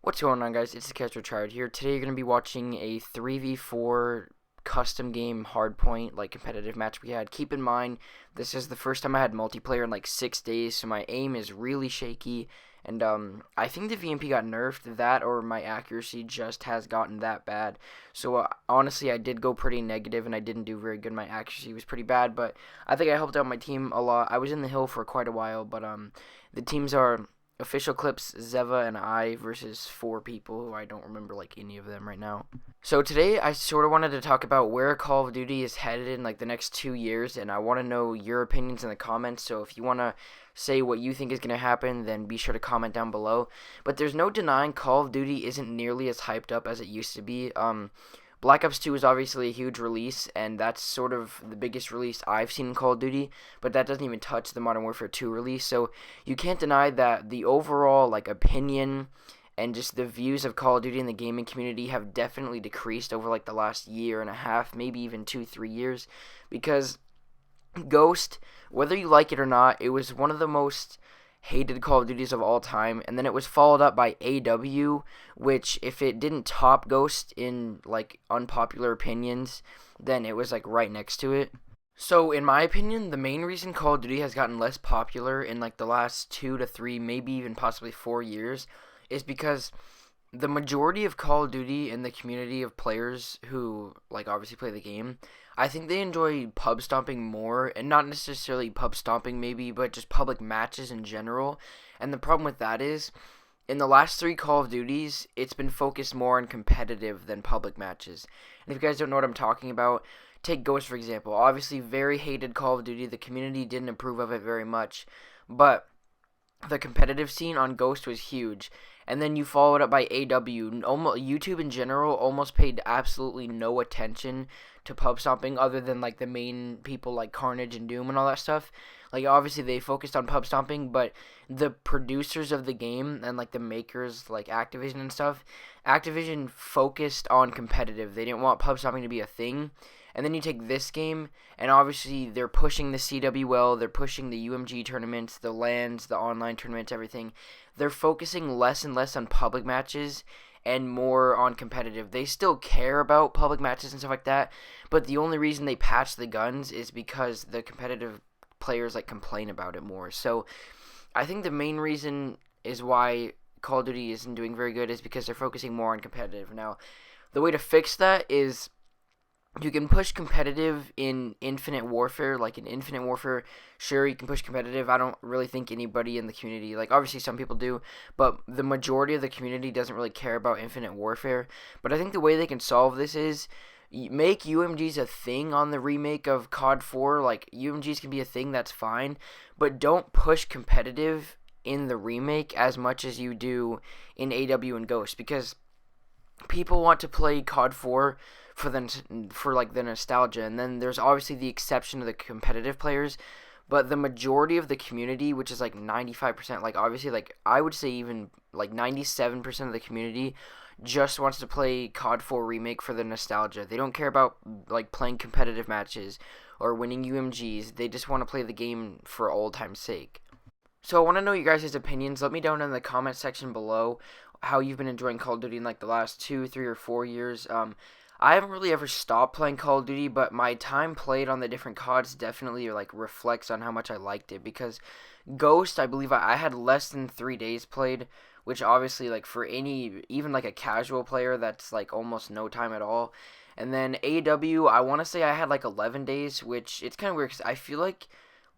What's going on, guys? It's TheCasualTryHard here. Today you're going to be watching a 3v4 custom game hardpoint, like competitive match we had. Keep in mind, this is the first time I had multiplayer in like 6 days, so my aim is really shaky. And I think the VMP got nerfed, that or my accuracy just has gotten that bad. So honestly, I did go pretty negative and I didn't do very good. My accuracy was pretty bad, but I think I helped out my team a lot. I was in the hill for quite a while, but the teams are Official Clips, Zeva, and I versus 4 people who I don't remember like any of them right now. So today I sort of wanted to talk about where Call of Duty is headed in like the next 2 years, and I want to know your opinions in the comments. So if you want to say what you think is going to happen, then be sure to comment down below. But there's no denying Call of Duty isn't nearly as hyped up as it used to be. Black Ops 2 is obviously a huge release, and that's sort of the biggest release I've seen in Call of Duty, but that doesn't even touch the Modern Warfare 2 release, so you can't deny that the overall like opinion and just the views of Call of Duty in the gaming community have definitely decreased over like the last year and a half, maybe even 2-3 years, because Ghost, whether you like it or not, it was one of the most hated Call of Duties of all time, and then it was followed up by AW, which if it didn't top Ghost in like unpopular opinions, then it was like right next to it. So in my opinion, the main reason Call of Duty has gotten less popular in like the last 2 to 3, maybe even possibly 4 years is because the majority of Call of Duty in the community of players who like obviously play the game, I think they enjoy pub stomping more, and not necessarily pub stomping maybe, but just public matches in general. And the problem with that is, in the last 3 Call of Duties, it's been focused more on competitive than public matches. And if you guys don't know what I'm talking about, take Ghost for example. Obviously very hated Call of Duty, the community didn't approve of it very much, but the competitive scene on Ghost was huge. And then you followed up by AW. YouTube in general almost paid absolutely no attention to pub stomping other than like the main people like Carnage and Doom and all that stuff. Like obviously they focused on pub stomping, but the producers of the game and like the makers like Activision and stuff, Activision focused on competitive. They didn't want pub stomping to be a thing. And then you take this game, and obviously they're pushing the CWL, they're pushing the UMG tournaments, the LANs, the online tournaments, everything. They're focusing less and less on public matches and more on competitive. They still care about public matches and stuff like that, but the only reason they patch the guns is because the competitive players like complain about it more. So I think the main reason is why Call of Duty isn't doing very good is because they're focusing more on competitive. Now, the way to fix that is you can push competitive in Infinite Warfare. Like in Infinite Warfare, sure, you can push competitive. I don't really think anybody in the community, like obviously some people do, but the majority of the community doesn't really care about Infinite Warfare. But I think the way they can solve this is make UMGs a thing on the remake of COD 4. Like UMGs can be a thing, that's fine, but don't push competitive in the remake as much as you do in AW and Ghost, because people want to play COD 4 for like the nostalgia, and then there's obviously the exception of the competitive players, but the majority of the community, which is like 95%, like obviously like I would say even like 97% of the community just wants to play COD 4 remake for the nostalgia. They don't care about like playing competitive matches or winning UMGs. They just want to play the game for old time's sake. So I want to know you guys' opinions. Let me down in the comment section below how you've been enjoying Call of Duty in like the last 2, 3, or 4 years. I haven't really ever stopped playing Call of Duty, but my time played on the different CODs definitely like reflects on how much I liked it, because Ghost, I believe I had less than 3 days played, which obviously like for any, even like a casual player, that's like almost no time at all. And then AW, I want to say I had like 11 days, which it's kind of weird because I feel like,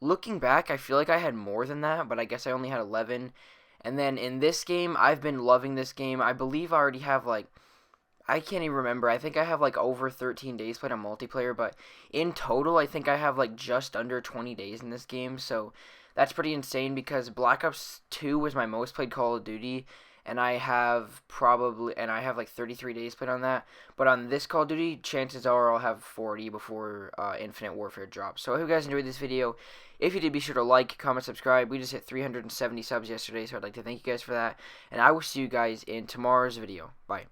looking back, I feel like I had more than that, but I guess I only had 11. And then in this game, I've been loving this game. I believe I already have like, I can't even remember. I think I have like over 13 days played on multiplayer, but in total, I think I have like just under 20 days in this game. So that's pretty insane, because Black Ops 2 was my most played Call of Duty, and I have like 33 days played on that. But on this Call of Duty, chances are I'll have 40 before Infinite Warfare drops. So I hope you guys enjoyed this video. If you did, be sure to like, comment, subscribe. We just hit 370 subs yesterday, so I'd like to thank you guys for that. And I will see you guys in tomorrow's video. Bye.